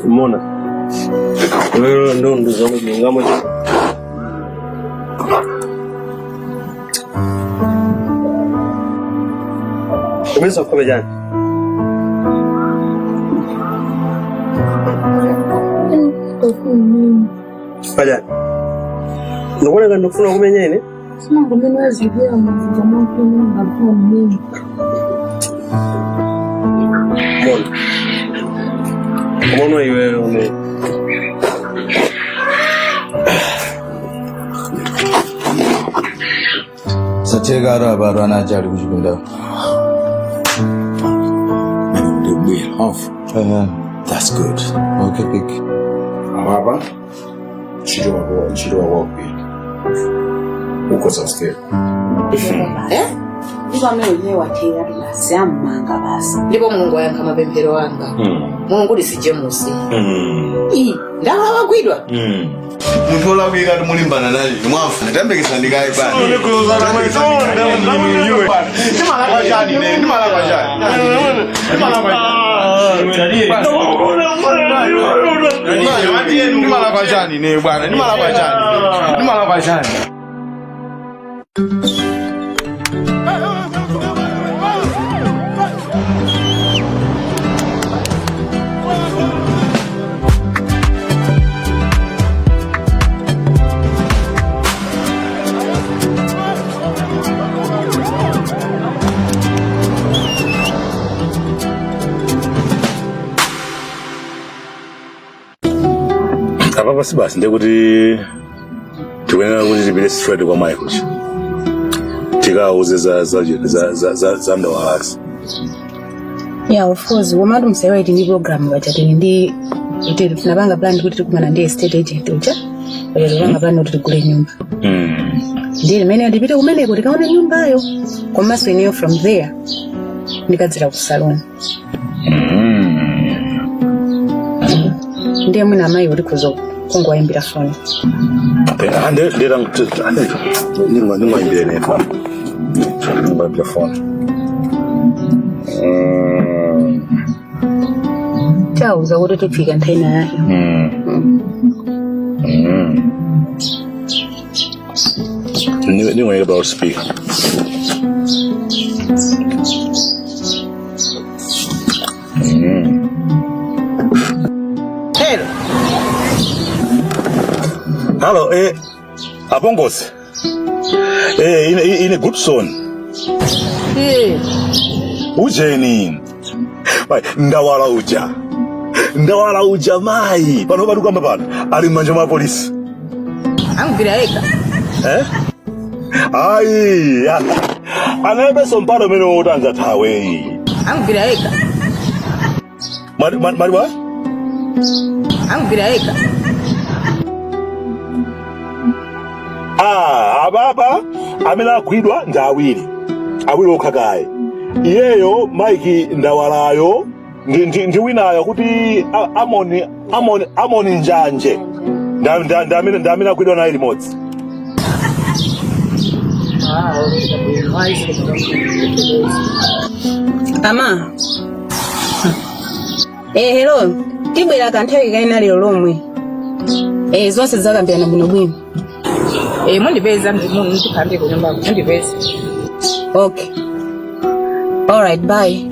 Mona. Ndo zangu ngamo. Começa a jana. Pala. Nobona nga ndofuna kumenya ine? Sina kumenya zibya mu muntu ngapho mimi. Mona iwe one. Sategara barana jari kujibunda. Off. That's good. Okay, big. However, she don't walk with. Uko saskia. Iba mimi watia bila siamanga basi. Ndipo Mungu yangu kama bempero wanga. Mungu lisije musi. Ndawa wagwidwa. Mutola kwiga tumulimbana naye. Mwafu natambekisa ndigaye bana. None kuza na maizo. Nimala kwa jani ne, nimala kwa jani. Nimala kwa jani. Nimala kwa jani ne bwana. Nimala kwa jani. Nimala kwa jani. Papa sibasi ndekuti tuwenera kuti tipite straight kwa Michael. Tikauze za ndowalazi. Yeah, of course. Woman msewa iti program wachati ndi iti tunapanga plan kuti tikumana ndi estate agent ucha. Wale tunapanga plan kuti tikule nyumba. Ndiye mene ndipita kumene kuti kaone nyumba yo. Komanso ineyo from there ndikadzira ku salon. Ndiye mwina mai uri kuzo kungwa imbira phone. Ande ndira ande ningo imbira ne phone. Imbira phone. Chauza kuti tipfika ntaina yayo. Ningo about speak. Hello, Abongos. In a good son. Ujeni. Ndawala uja mai. Pano badu kamba pano. Alimanja ma polisi. Angiraeka. Ai. Anebe sompano meno utanga tawe. Angiraeka. Mariwa? Angiraeka. Ababa amena kwidwa ndawiri. Awiri okagaye. Iyeyo Mike ndawalayo ndiwinayo kuti amoni njanje. Ndamina kwidwa na ilimodzi. Ama. Hello. Tibwera kanthawi kaina lero lomwe. Zonse zakambirana bwinobwino. Mundipeza ndikhambe ku nyumba mundipeza. Okay. All right, bye.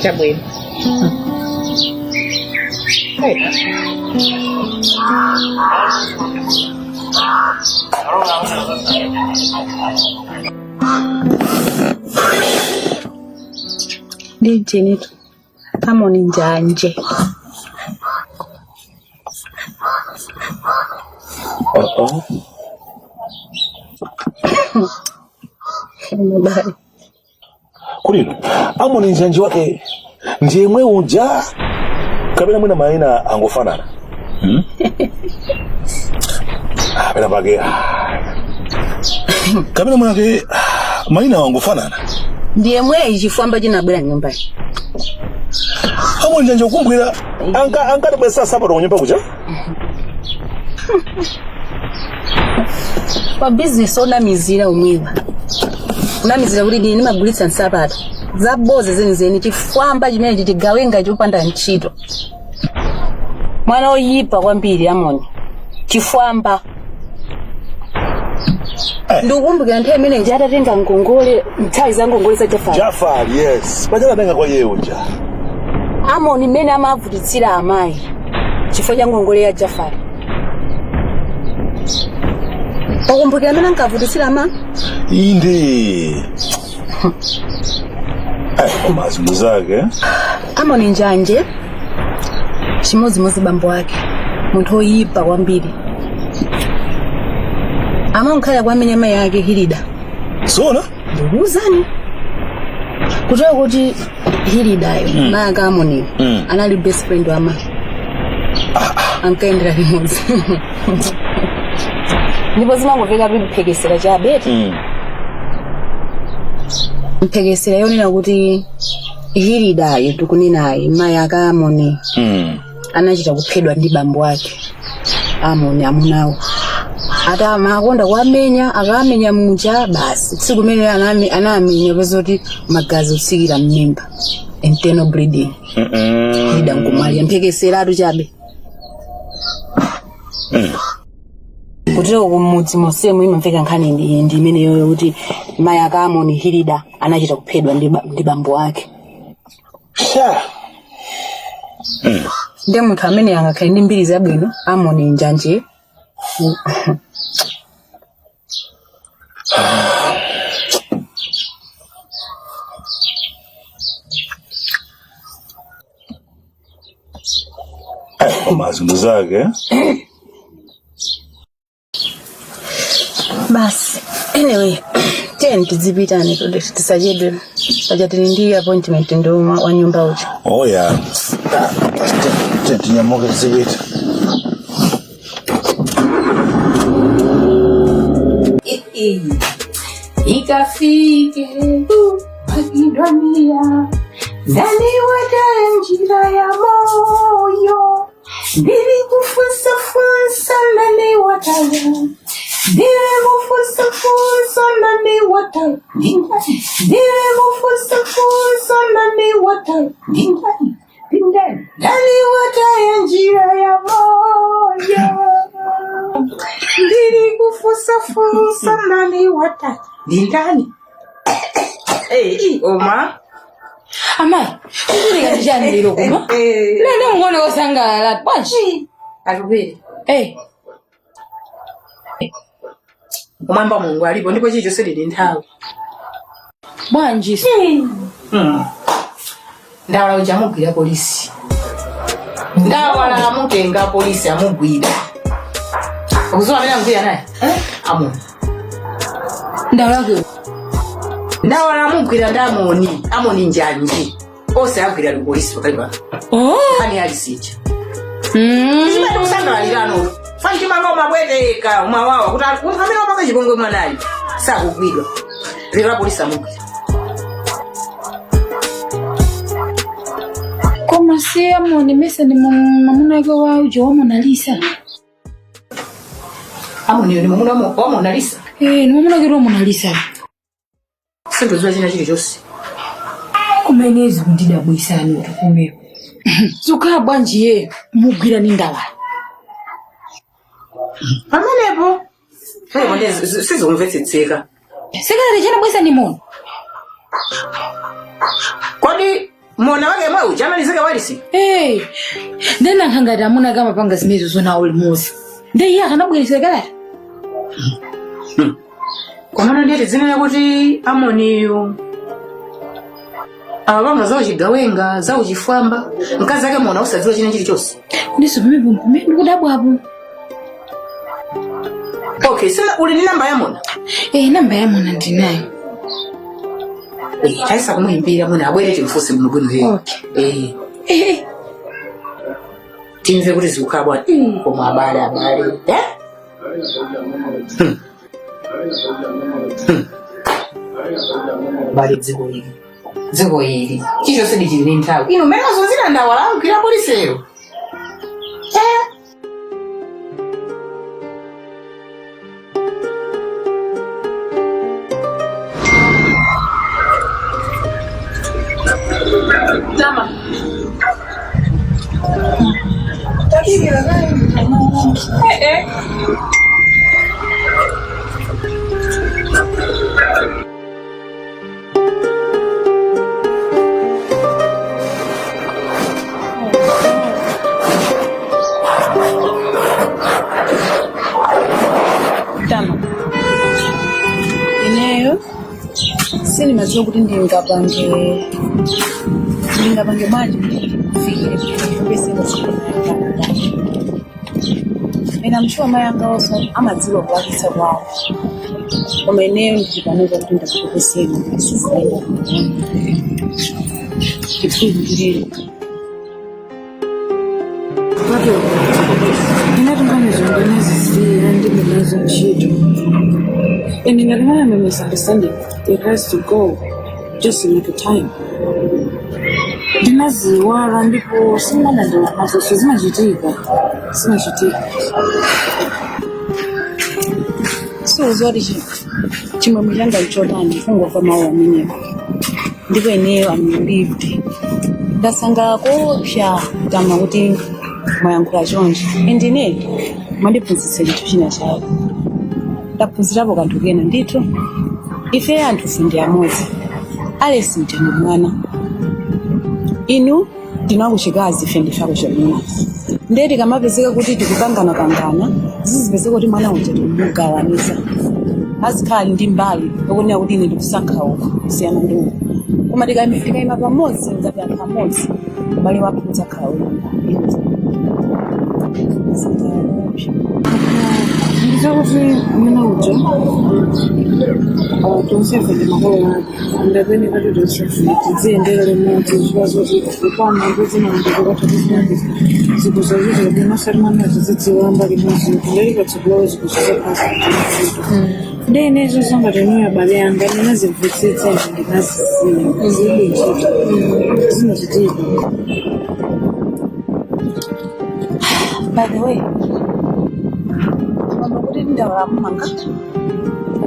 Chabwino. Ndijenito. Amoni njanje. Bye. Kulino amoni njanje wake ndiye mwe uja kabela mwina maina angofanana. Kabela bage kabela mwina ke maina angofanana. Ndiye mwe ichifamba chinabwera nyumbani. Amoni njanje ukumbwira anga bwesa sabado kunyumba kuja. Kwa business ona mizira umwiba. Unamizira kuti ndini magulitsa nsapato. Zaboze zenizeni chifwamba chimene chitigawenga chopanda ntchito. Mwana oyipa kwambiri Amoni. Chifwamba. Ndikukumbukira nthawi imene atatenga ngongole nthawi za ngongole za Jafari. Jafari, yes. Pajana tenga kwa yeye unja. Amoni mene amavutitsira amayi. Chifukwa cha ngongole ya Jafari. Ukumbukira mene ankavutitsira ama? Inde. Mazungu zake. Amoni njanje. Chimodzimodzi bambo wake. Munthu oyipa kwambiri. Ama nkhala kwamenya mai yake Hilida. Sona? Ndikuzani. Kutoka kuti Hilida yo, maya Amoni, anali best friend wa ama. Ankaendera limodzi. Ndipo zimangomveka mphekesera cha beti. Mphekesera yonena kuti Hilida yo tukuninayi maya Amoni. Anachita kuphedwa ndi bambo wake. Amoni amunawo. Ata makonda kwamenya akamenya muja basi tsiku mene anamenya bezoti magazi usikira mmimba internal bleeding Hilida nkumali mphekesera atu chabe kutero kumudzi mosemu imamveka nkhani ndi imene yoyo kuti maya Amoni Hilida anachita kuphedwa ndi bambo wake. Ndi munthu amene angakhale ndi mbiri zabwino Amoni njanje. Mazungu zake. Basi anyway tizipitane kuti tisachedwe pajatili ndi appointment ndo wa nyumba uchi. Oh yeah. Tinyamoke tizipita. Ikafike akidwania ndani wada njira ya moyo ndiri kufusa ndani wataya ndiri kufusa ndani wataya ndiri kufusa ndani wataya ndani wataya njira ya moyo ndiri kufusa ndani wataya ndani. Oma. Amai, ndiri kanjani lero kuma? Lero ngone osangala bwanji. Atubiri. Umamba Mungu alipo ndipo chicho sili nthawi. Bwanji. Ndawala ujamugwira polisi. Ndawala amutenga polisi amugwira. Ukuzwa amene amugwira naye? Amu. Ndawala amugwira ndamoni, Amoni njanje. Ose agwira polisi bakaliba. Hani alisija. Izimene kusangalirano. Fanti mangoma bweteka umawawa kuti amene wapaka chipongwe mwanayi sakugwidwa. Lero polisi amugwira. Koma si Amoni mesa ni mamuna wake wa Mona Lisa. Amoni ni mamuna wa Mona Lisa? Ni mamuna wake wa Mona Lisa. Sinto zwa china chili chose. Kumenezi kundida bwisani utukumeko. Zuka bwanji ye mugwira ni ndawala. Pamenepo. Mwende sizomvetsetseka. Sekala jana bwisa ni Mona. Kwani Mona wake mwa ujamalizika walisi? Ndena nkangati amuna kama panga zimezo zona uli muzi. Nde yaka nabwisa sekala. Kwa maana ndiye zinena kuti Amoni yo abanga zawo chigawenga zawo chifwamba mkazi ake Mona usadziwa china chili chose. Ndiso mimi ndikudabwa apo. Okay, sina uli ni namba ya Mona? Namba ya Mona ndinayo. Taisa kumuimbira Mona abwere timfuse muno bwino he. Okay. Timve kuti zikukabwa koma abale. Bali dziko hili. ziko iri chicho sidi chili nthawi ino mmene mazunzira ndawala amkwira polisero Tama. Tama. Eneo sini maziwa kuti ndingapange mali kufikire pesa and I'm sure Mayanga also amadziwa kuwakisa kwao koma eneo ndikupanoza kuti ndakupeseni kituzilile Pato, ndinatunganyizondanezisiya ndimelazo ntchito and ngalimana misunderstanding it has to go just like a time ndinaziwala ndipo singadandula nazo zimachitika so zori chimwe milanga ichodani fungo kwa mawa mwenyewe ndipo eneo amilived ndasanga kopya tama kuti mayankula chonje endine mandiphunzitse chinthu china chake ndaphunzirapo kanthu kena ndithu ife anthu fundi amodzi alesi mtendo mwana inu ndinakuchikazi ife ndifako chomuna ndeti kamapezeka kuti tikupangana zizipezeka kuti mwana uja tikugawanisa azikhali ndi mbali yokunena kuti ine ndikusankha uku kusiyana ndi uku koma tikayima pamodzi ngati anthu amodzi ubale wathu udzakhala ndizakuti mwana uja tonsefe ndi makolo ake andapene kati tonsefe tidziyendera limodzi zvikazoti kupana ndozinaandikokatatizinandi zikuzazizwa kuti masati manazo zidziwamba limodzi ndalikatsogolawo zikuzizapasa ndenezo zangatenuya bale yanga ndinazibvitsitsa ndinazisiya zili ntchito zinochitika. By the way, mama kuti ndawala mumanga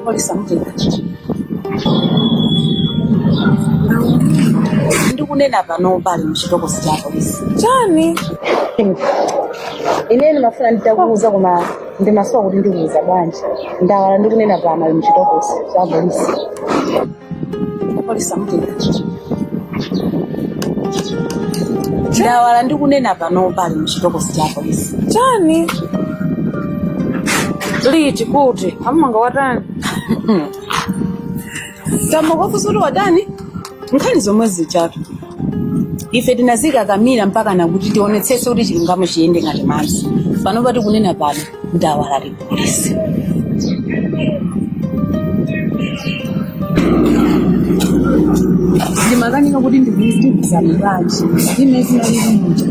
polisa muteka ndikunena pano pali mchitokosi cha polisi chani ineni mafuna nditakuuza koma ndimasowa kuti ndikuuza bwanji ndawala ndikunena pano mchitokosi cha polisi polisa muteka ndawala ndikunena pano pali mchitokosi cha polisi chani liti kuti amanga watani tamokofusa kuti watani nkhani zomwe zichatu ife tinazika kamira mpaka nakuti tionetsese kuti chilungamo chiyende ngati madzi pano pati kunena pano ndawala li polisi ndimakanika kuti ndivizani banji ndimezinalili muja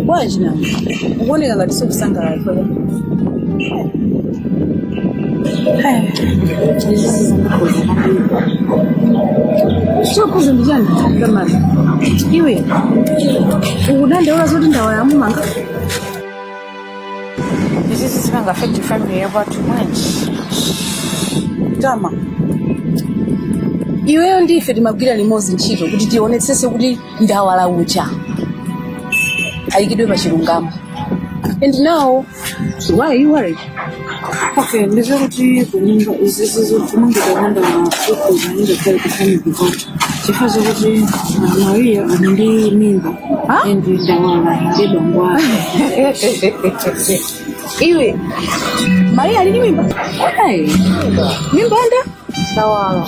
bwanji nami ukuoneka ngati sokusangalala ifoya chokuzo ndijani kamani iwe ukudandaula zoti ndawala mumanga izi zingafekti family yabatu mwenji tama iweyo ndife timagwira limodzi ntchito kuti tionetsese kuti ndawala uja ayikidwe pa chilungamo and now why are you worried? okay ndizokuti kunyumba izizizomungikakanda kukuza ndikali kufanya bivota chifazo kuti Maria ndi mimba and ndawala ndi bangwa iwe Maria ali mimba mimba nda ndawala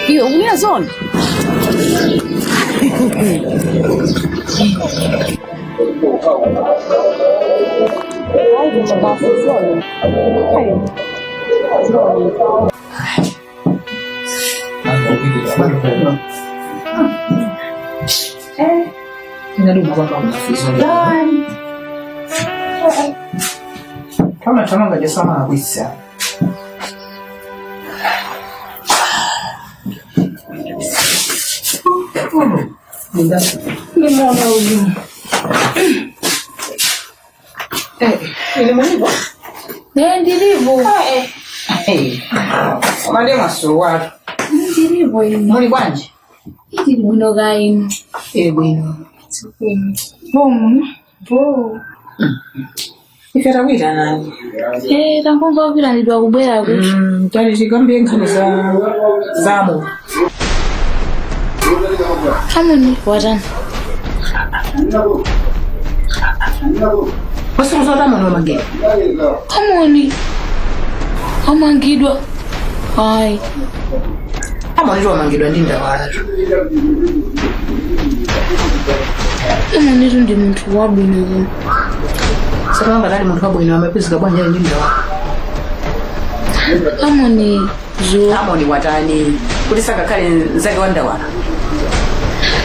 iwe unia zone kama tunanga jesama na kuisa Nimeona huyu. Nimeona. Ndilivo. Mande masuwari. Ndilivo ini. Muri bwanje. Ndili muno gaino. Bwino. Bomu. Bo. Ifera wira nani? Tankumva kupiranidwa kubwera kuti. Tali chigambye nkhani zamu. Amoni watani. Wasi uzota mwana wamangidwa. Amoni. Amangidwa. Ai. Amoni wamangidwa ndinda watu. Amoni ndi muntu wabwino. Sakanga dali muntu wabwino amepezeka bwanja ndinda watu. Amoni zo. Amoni watani. Kuti sanga kale nzake wandawa.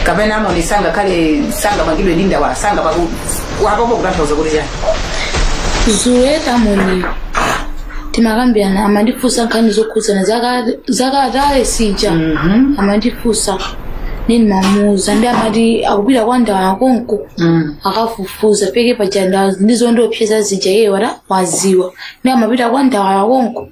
Kapena amoni sanga kale sanga mangidwe ndinda wa sanga paku wapopo kutatoza kuti chani. Zueta Amoni. Timakambirana amandifusa nkhani zokhudzana zakatale sija. Amandifusa nini mamuza ndi amati akupita kwa ndawa konko. Akafufuza peke pajanda ndizo ndopyeza zija yeye wala waziwa. Ndi amapita kwa ndawa konko.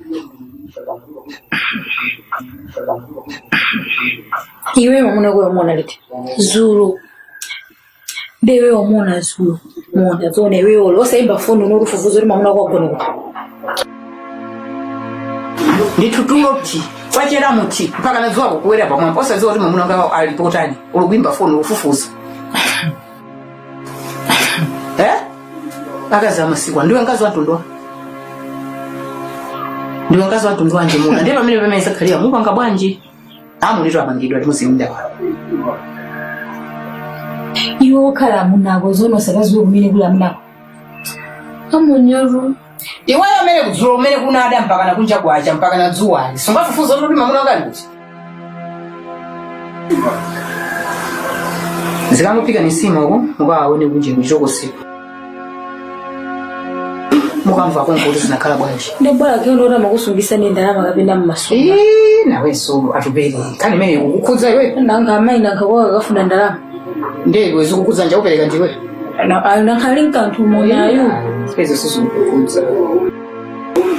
Iwe mamuna kwa mwana liti. Zulu. Dewe omona Zulu. Mona zone wewe olosa imba fono norufufuzo ri mamuna kwa gono. Nditutuloti kwachera muti mpaka nazuwa kuwera pamwe osaziwa kuti mamuna ngawo alipotani ulugwimba fono ufufuza. Akaza masiku ndiwe ngazi watundwa. Ndiwe ngazi watundwa nje muna ndipo pamene pamene khalia mupanga bwanji amulitwa amangidwa limuzinda wa. Iwo kala munako zono sakaziwe kumene kula munako. Amonyoru. Iwe amene kuzulo umene kuna ada mpaka nakunja kwacha mpaka na dzuwa. Sungafufuza kuti mamuna ngali kuti. Zikamupika ni sima uko mukaone kunje kuchoko siku. Mukamva konkuti sinakhala bwanji. Ndebala ke ndona makusungisa ndalama kapenda mmasulu. Nawe so atubeli. Kani mene ukukhudza iwe? Nanga amaina ngakwa kafuna ndalama. Ndebe zokukhudza nje upereka ndiwe. Na khalinka ntumo nayo. Sipezo sizokukhudza.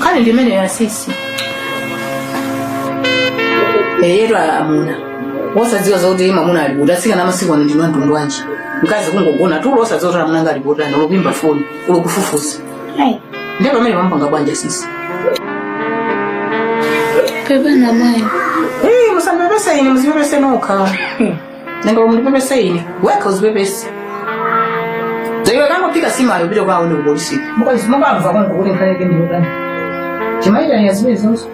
Kani ndimene ya sisi. Yera amuna. Wosadziwa zauti mamuna alibuda sika namasiku ndinwa ndondwanje. Mkazi kungogona tu wosadziwa kuti amuna ngalibuda ndolopimba foni ulokufufuza. Hai. Ndipo pamene pampanga bwanja sisi. Pepe na mai. Musambepesa ini muzipepese noka. Nanga muzipepesa ini. Weka uzipepese. Zaiwe kama pika sima alipita kwa aone upolisi. Mukamva konkuti nkhani ndiyo ndani. Chimaita ni azibe zonse.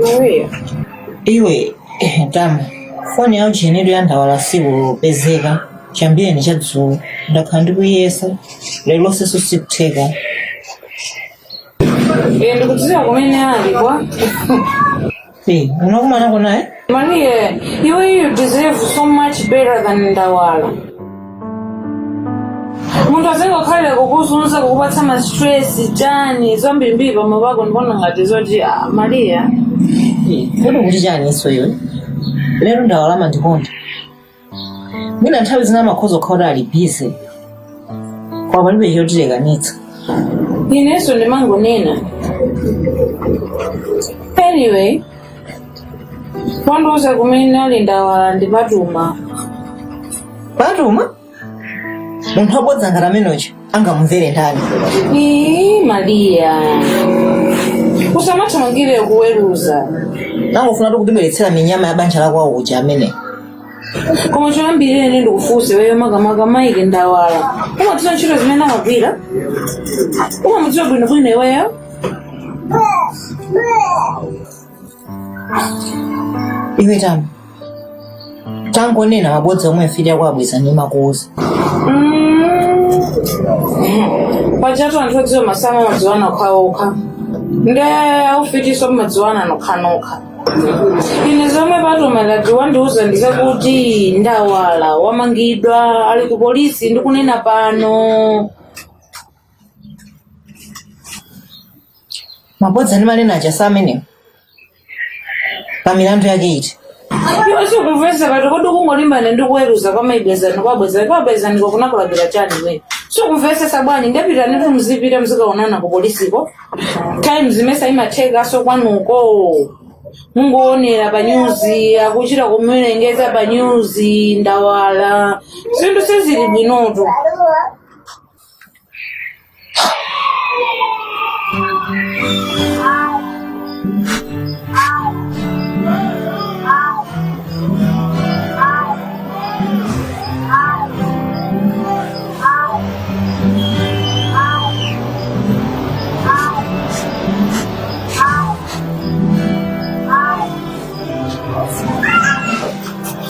Maria. Iwe, tamu. Foni yao chenyedu ya ndawala sibu bezeka. Chambie ni chadzu. Ndakandibu yesa. Lelo sesu sikuteka. Ndikutizia kumene ali kwa. Unakumana kuna Maria, you deserve so much better than ndawala. Muntu azenga khale kokuzunza kokupatsa ma stress tani zombi mbiba mabako ndibona ngati zoti Maria. Kuno kuti chani iso iwe. Lero ndawala mandikonda. Mina nthawi zina makhozo khawda ali busy. Kwa palibe chotilekanitsa. Ineso ndimangonena. Anyway, quando usa kumene ali ndawala ndipatuma. Patuma? Munthu abodza ngati amenochi angamumvere ndani. Maria. Usamathamangire kuweruza. Nangofuna kutibweretsera minyama ya banja lako awo uja amene. Koma choyambirira ine ndikufunse wewe makamaka maike ndawala. Umatiza ntchito zimene amagwira? Umamudziwa bwinobwino iweyo? Iwe tamu. Tangonena mabodza omwe mfiti yako abweza ndi makuuza. Pachatu anthu odziwa masama madziwana okhaokha. Nde aufitiso madziwana nokhanokha. ine zomwe patomalati wandiuza ndikakuti ndawala wamangidwa ali ku polisi ndikunena pano. Mabodza ndi malena achasa amenewo pamilandu yake iti iwe sikumvesa kati kodi kungolimbana ndikuweruza kwamaibwezani kwabwezani kwakunakulabira chani we sikumvesesa bwanyi ndapitanitu mzipita mzikaonana ku polisiko time zimesa imathekaso kwanuko mungoonera pa nyuzi akuchita kumulengeza pa nyuzi ndawala zinthu sizili bwinoto.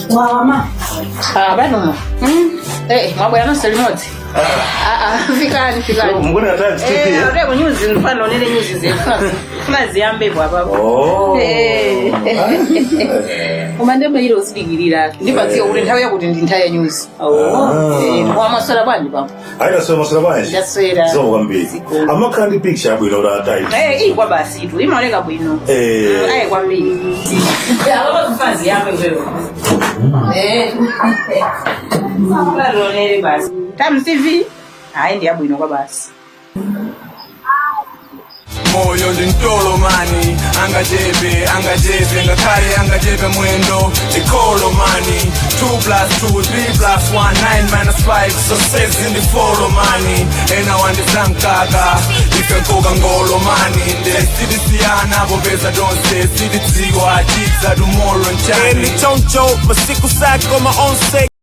Mama. Bado. Mabwana no selimoti. Fikani. Mbona hata sticky? Ndio news mfano nile news zetu. Ngaziambe baba. Umandembe hilo usigirira. Ndipatie uri nthawe yakuti ndi nthawe ya news. Kwa masala bani baba. Haina soma masala bani. Jaswera. Zo kwambiri. Amakandi picture bwino la type. Kwa basi tu. Imaleka bwino. Kwambiri. Aba kufazi yambe wewe. Claro, nele basi. Tam TV. Ndi abwino kwa basi. Moyo ndintolo mani angajebe ngakale angajebe mwendo ikolo mani 2+2 3+1 9-5 so 6 in the follow mani ena wandizankaga ifenkoka ngolo mani nde sidisiyana bobeza donse siditiwa jitsa dumoro nchani choncho masiku sako my own sake